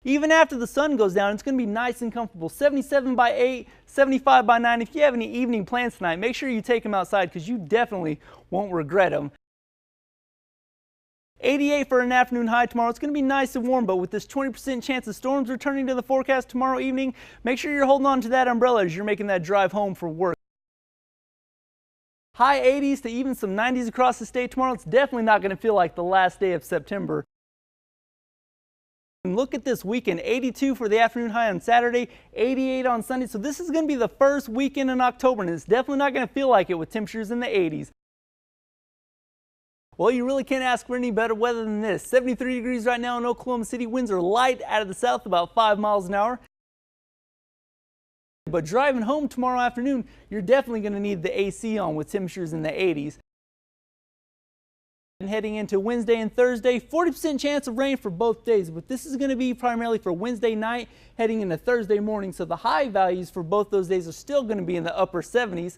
Even after the sun goes down, it's going to be nice and comfortable. 77 by 8, 75 by 9. If you have any evening plans tonight, make sure you take them outside because you definitely won't regret them. 88 for an afternoon high tomorrow. It's going to be nice and warm, but with this 20% chance of storms returning to the forecast tomorrow evening, make sure you're holding on to that umbrella as you're making that drive home for work. High 80s to even some 90s across the state tomorrow. It's definitely not going to feel like the last day of September. And look at this weekend, 82 for the afternoon high on Saturday, 88 on Sunday. So this is going to be the first weekend in October, and it's definitely not going to feel like it with temperatures in the 80s. Well, you really can't ask for any better weather than this. 73 degrees right now in Oklahoma City. Winds are light out of the south, about 5 miles an hour. But driving home tomorrow afternoon, you're definitely going to need the AC on with temperatures in the 80s. And heading into Wednesday and Thursday, 40% chance of rain for both days, but this is going to be primarily for Wednesday night heading into Thursday morning, so the high values for both those days are still going to be in the upper 70s.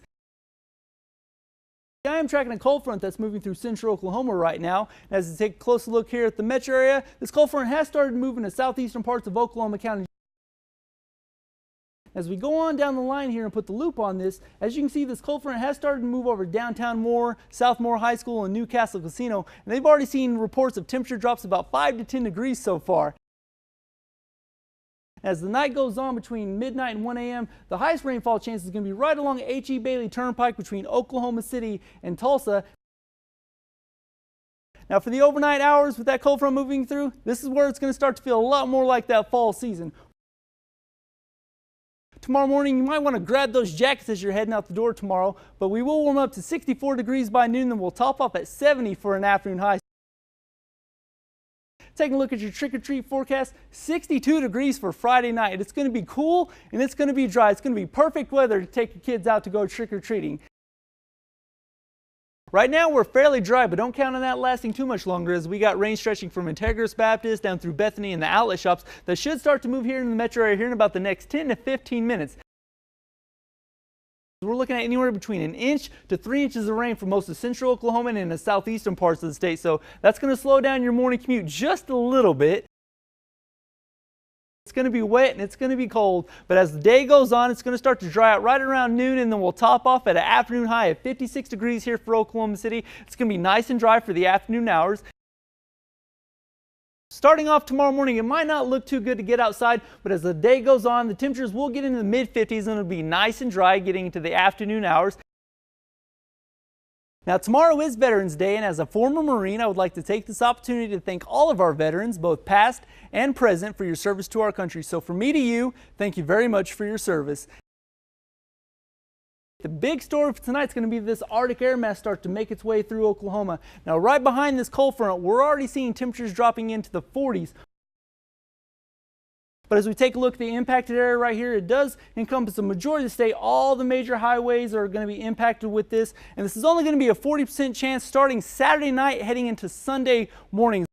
I am tracking a cold front that's moving through central Oklahoma right now. As we take a closer look here at the metro area, this cold front has started moving to southeastern parts of Oklahoma County. As we go on down the line here and put the loop on this, as you can see, this cold front has started to move over downtown Moore, South Moore High School, and Newcastle Casino, and they've already seen reports of temperature drops about 5 to 10 degrees so far. As the night goes on between midnight and 1 a.m., the highest rainfall chance is going to be right along H.E. Bailey Turnpike between Oklahoma City and Tulsa. Now for the overnight hours with that cold front moving through, this is where it's going to start to feel a lot more like that fall season. Tomorrow morning, you might want to grab those jackets as you're heading out the door tomorrow, but we will warm up to 64 degrees by noon, and we'll top off at 70 for an afternoon high. Taking a look at your trick-or-treat forecast, 62 degrees for Friday night. It's going to be cool and it's going to be dry. It's going to be perfect weather to take your kids out to go trick-or-treating. Right now we're fairly dry, but don't count on that lasting too much longer as we got rain stretching from Integris Baptist down through Bethany and the outlet shops that should start to move here in the metro area here in about the next 10 to 15 minutes. We're looking at anywhere between 1 inch to 3 inches of rain for most of central Oklahoma and in the southeastern parts of the state. So that's going to slow down your morning commute just a little bit. It's going to be wet and it's going to be cold, but as the day goes on, it's going to start to dry out right around noon, and then we'll top off at an afternoon high of 56 degrees here for Oklahoma City. It's going to be nice and dry for the afternoon hours. Starting off tomorrow morning, it might not look too good to get outside, but as the day goes on, the temperatures will get into the mid-50s and it'll be nice and dry getting into the afternoon hours. Now tomorrow is Veterans Day, and as a former Marine, I would like to take this opportunity to thank all of our veterans, both past and present, for your service to our country. So from me to you, thank you very much for your service. The big story for tonight is going to be this Arctic air mass start to make its way through Oklahoma. Now right behind this cold front, we're already seeing temperatures dropping into the 40s. But as we take a look at the impacted area right here, it does encompass the majority of the state. All the major highways are going to be impacted with this. And this is only going to be a 40% chance starting Saturday night heading into Sunday morning.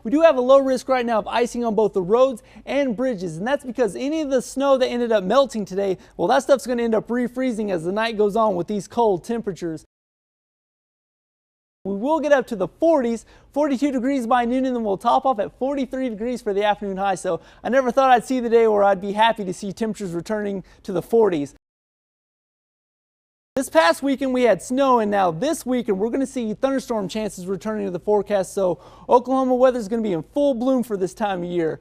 We do have a low risk right now of icing on both the roads and bridges, and that's because any of the snow that ended up melting today, well, that stuff's going to end up refreezing as the night goes on with these cold temperatures. We will get up to the 40s, 42 degrees by noon, and then we'll top off at 43 degrees for the afternoon high. So I never thought I'd see the day where I'd be happy to see temperatures returning to the 40s. This past weekend we had snow, and now this weekend we're going to see thunderstorm chances returning to the forecast. So Oklahoma weather is going to be in full bloom for this time of year.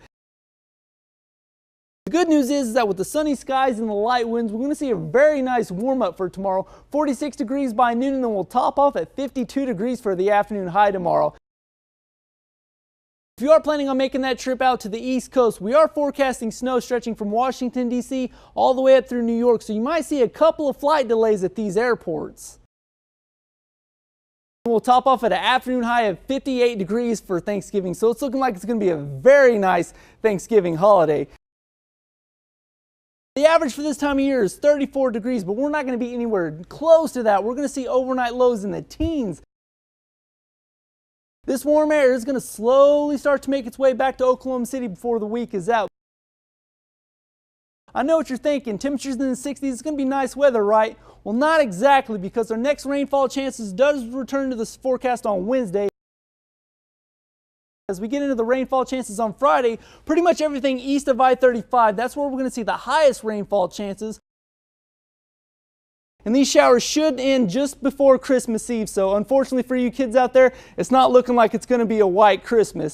The good news is that with the sunny skies and the light winds, we're going to see a very nice warm up for tomorrow. 46 degrees by noon, and then we'll top off at 52 degrees for the afternoon high tomorrow. If you are planning on making that trip out to the East Coast, we are forecasting snow stretching from Washington, D.C. all the way up through New York, so you might see a couple of flight delays at these airports. We'll top off at an afternoon high of 58 degrees for Thanksgiving, so it's looking like it's going to be a very nice Thanksgiving holiday. The average for this time of year is 34 degrees, but we're not going to be anywhere close to that. We're going to see overnight lows in the teens. This warm air is going to slowly start to make its way back to Oklahoma City before the week is out. I know what you're thinking, temperatures in the 60s, it's going to be nice weather, right? Well, not exactly, because our next rainfall chances does return to the forecast on Wednesday. As we get into the rainfall chances on Friday, pretty much everything east of I-35, that's where we're going to see the highest rainfall chances. And these showers should end just before Christmas Eve. So unfortunately for you kids out there, it's not looking like it's going to be a white Christmas.